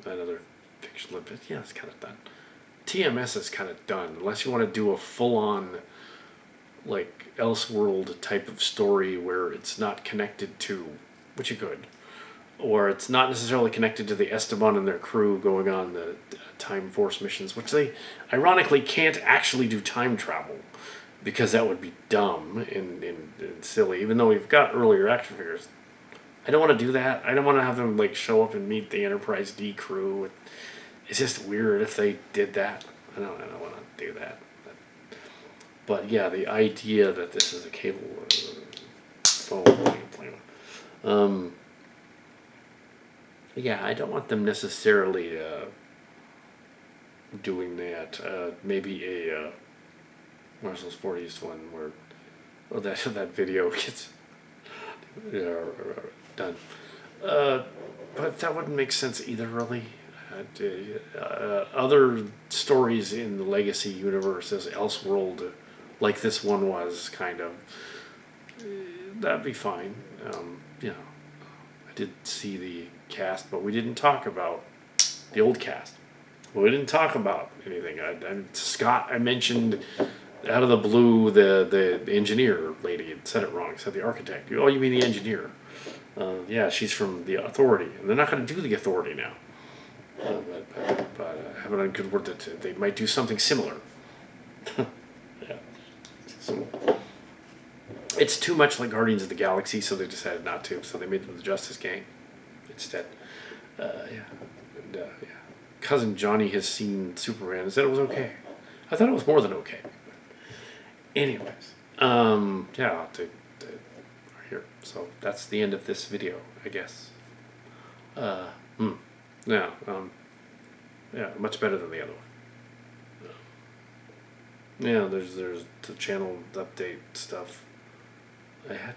another fiction but yeah, it's kind of done. TMS is kind of done, unless you want to do a full-on, like, Elseworld type of story where it's not connected to, which you could, or it's not necessarily connected to the Esteban and their crew going on the Time Force missions, which they, ironically, can't actually do time travel, because that would be dumb and silly, even though we've got earlier action figures. I don't want to do that. I don't want to have them like show up and meet the Enterprise D crew. It's just weird if they did that. I don't want to do that. But yeah, the idea that this is a cable phone. Yeah, I don't want them necessarily doing that. Maybe a Marshall's 40s one where that video gets done. But that wouldn't make sense either, really. Other stories in the Legacy universe as Elseworld, like this one was, kind of, that'd be fine. I did see the cast, but we didn't talk about the old cast. We didn't talk about anything. Scott, I mentioned out of the blue the engineer lady had said it wrong. Said the architect. Oh, you mean the engineer? Yeah, she's from the Authority, and they're not going to do the Authority now. But I have it on good word that they might do something similar. Yeah. So it's too much like Guardians of the Galaxy, so they decided not to. So they made them the Justice Gang instead. Yeah. And, yeah. Cousin Johnny has seen Superman and said it was okay. I thought it was more than okay. Anyways, yeah, I'll take here. So that's the end of this video, I guess. Yeah, yeah, much better than the other one. Yeah, there's the channel update stuff. I had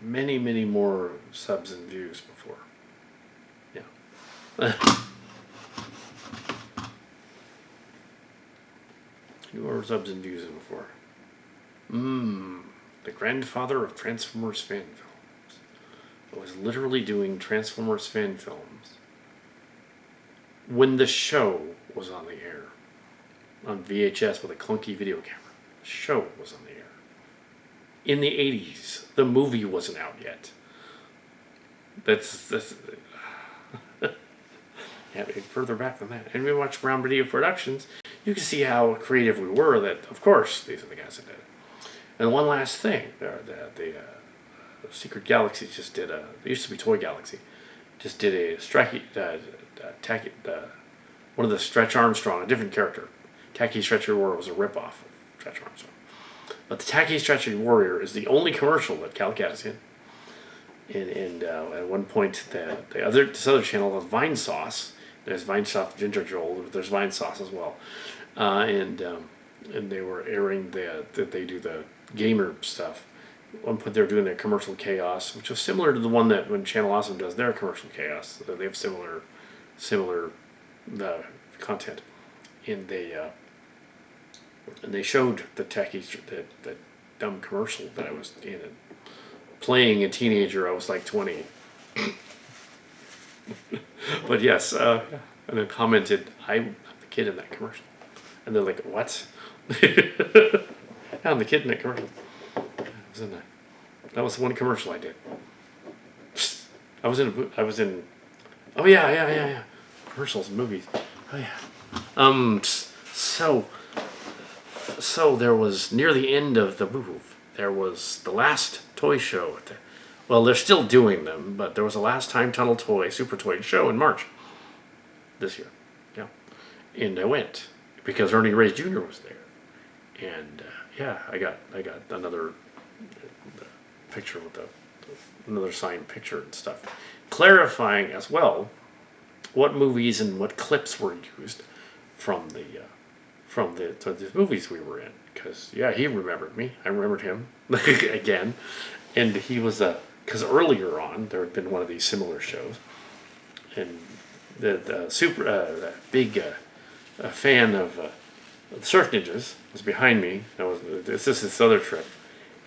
many more subs and views before. Yeah. More subs and views than before. The grandfather of Transformers fan films. I was literally doing Transformers fan films when the show was on the air. On VHS with a clunky video camera. The show was on the air. In the 80s, the movie wasn't out yet. That's yeah, further back than that. And we watched Brown Video Productions, you can see how creative we were, that, of course, these are the guys that did it. And one last thing, the Secret Galaxies just did it used to be Toy Galaxy, just did a one of the Stretch Armstrong, a different character. Tacky Stretcher Warrior was a ripoff of Stretch Armstrong. But the Tacky Stretcher Warrior is the only commercial that Cal-Cat is in. And at one point, this other channel has Vine Sauce. There's Vine Sauce Ginger Joel. There's Vine Sauce as well. And they were airing that they do the gamer stuff. At one point, they were doing their commercial chaos, which was similar to the one that when Channel Awesome does their commercial chaos. They have similar content. And they showed the that dumb commercial that I was in it. Playing a teenager, I was like 20. But yes, and then commented, I'm the kid in that commercial. And they're like, what? I'm the kid in that commercial. That was the one commercial I did. I was in, oh yeah. Commercials and movies. Oh yeah. So there was, near the end of the move, there was the last toy show. Well, they're still doing them, but there was a last Time Tunnel Super Toy show in March this year. Yeah. And I went because Ernie Reyes Jr. was there. And yeah, I got another picture with another signed picture and stuff, clarifying as well what movies and what clips were used from the movies we were in. Because yeah, he remembered me. I remembered him again, and he was because earlier on there had been one of these similar shows, and the big fan of the Surf Ninjas was behind me. This other trip,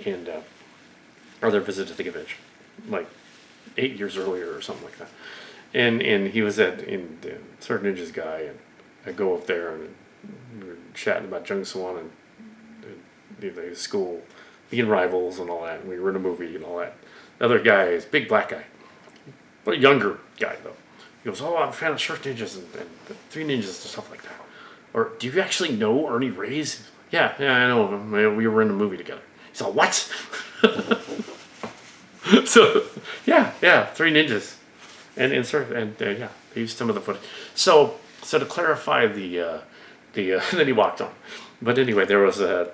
and other visit to the convention, like 8 years earlier or something like that, and he was in the Surf Ninjas guy, and I go up there and we were chatting about Jung Swan and the school, being rivals and all that, and we were in a movie and all that. The other guy is big black guy, but a younger guy though. He goes, "Oh, I'm a fan of Surf Ninjas and Three Ninjas and stuff like that." Or, "Do you actually know Ernie Reyes?" Yeah, I know him. We were in a movie together. He's all, "What?" So, yeah, Three Ninjas, and Surf, and yeah, they used some of the footage. So to clarify the then he walked on. But anyway, there was a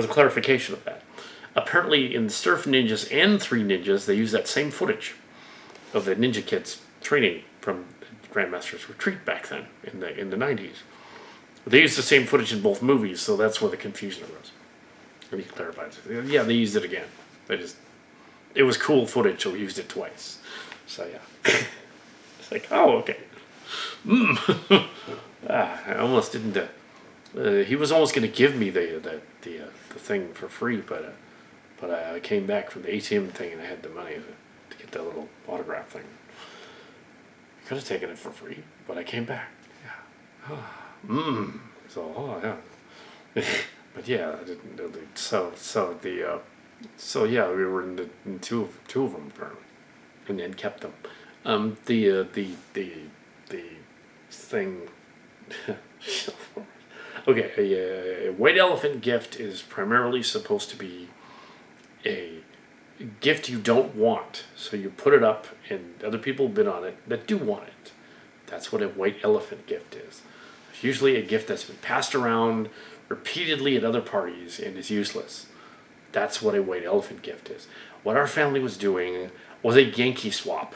clarification of that. Apparently, in Surf Ninjas and Three Ninjas, they use that same footage. of the Ninja Kids training from Grandmaster's Retreat back then in the 90s. They used the same footage in both movies, so that's where the confusion arose. And he clarifies it. Yeah, they used it again. It was cool footage, so we used it twice. So yeah, it's like, oh, okay. I almost didn't. He was almost going to give me the thing for free, but I came back from the ATM thing and I had the money to get that little autograph thing. I could have taken it for free, but I came back. Yeah. So yeah. But yeah, I didn't really. So yeah, we were in two of them apparently, and then kept them. The thing. Okay, a white elephant gift is primarily supposed to be a gift you don't want. So you put it up, and other people bid on it that do want it. That's what a white elephant gift is. It's usually a gift that's been passed around repeatedly at other parties and is useless. That's what a white elephant gift is. What our family was doing was a Yankee swap.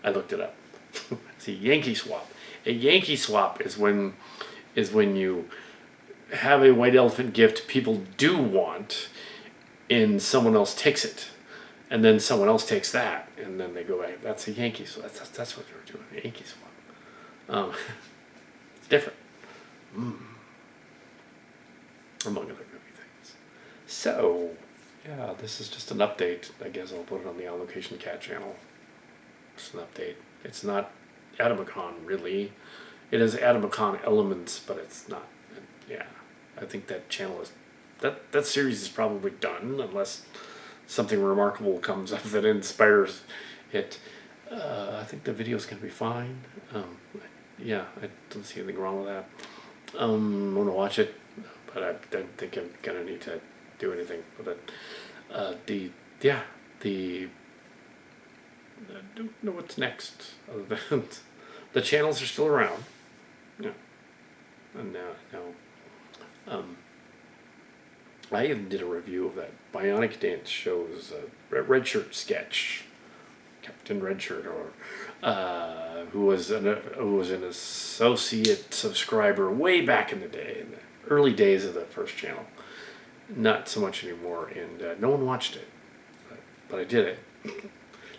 I looked it up. It's a Yankee swap. A Yankee swap is when you have a white elephant gift people do want, and someone else takes it, and then someone else takes that, and then they go back. That's a Yankee swap. That's what they were doing. A Yankee swap. It's different. Among other goofy things. So, yeah, this is just an update. I guess I'll put it on the On Location Cat channel. Just an update. It's not Atomicon, really. It has Atomicon elements, but it's not. Yeah, I think that channel is... That series is probably done, unless something remarkable comes up that inspires it. I think the video's going to be fine. Yeah, I don't see anything wrong with that. I'm going to watch it, but I don't think I'm going to need to do anything with it. I don't know what's next. Other than the channels are still around. Yeah. And now, I even did a review of that Bionic Dance show's Red Shirt sketch. Captain Redshirt, or who was an associate subscriber way back in the day, in the early days of the first channel. Not so much anymore, and no one watched it, but I did it.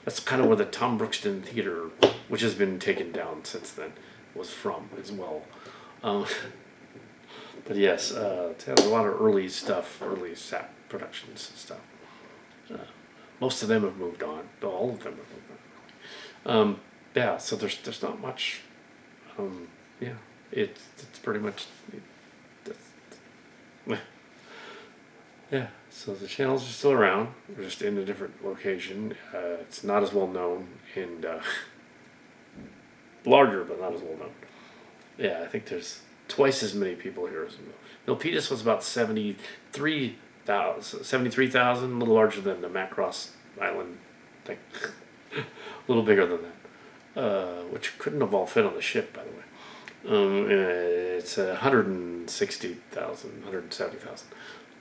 That's kind of where the Tom Brookston Theater, which has been taken down since then, was from as well. But yes, there's a lot of early stuff, early SAP productions and stuff. Most of them have moved on. All of them have moved on. Yeah, so there's not much. Yeah, it's pretty much. Yeah, so the channels are still around. We're just in a different location. It's not as well known and larger, but not as well known. Yeah, I think there's twice as many people here as Milpitas was about 73,000, a little larger than the Macross Island thing. A little bigger than that, which couldn't have all fit on the ship, by the way. It's 160,000, 170,000,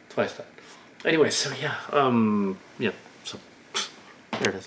twice that. Anyway, so yeah, so there it is.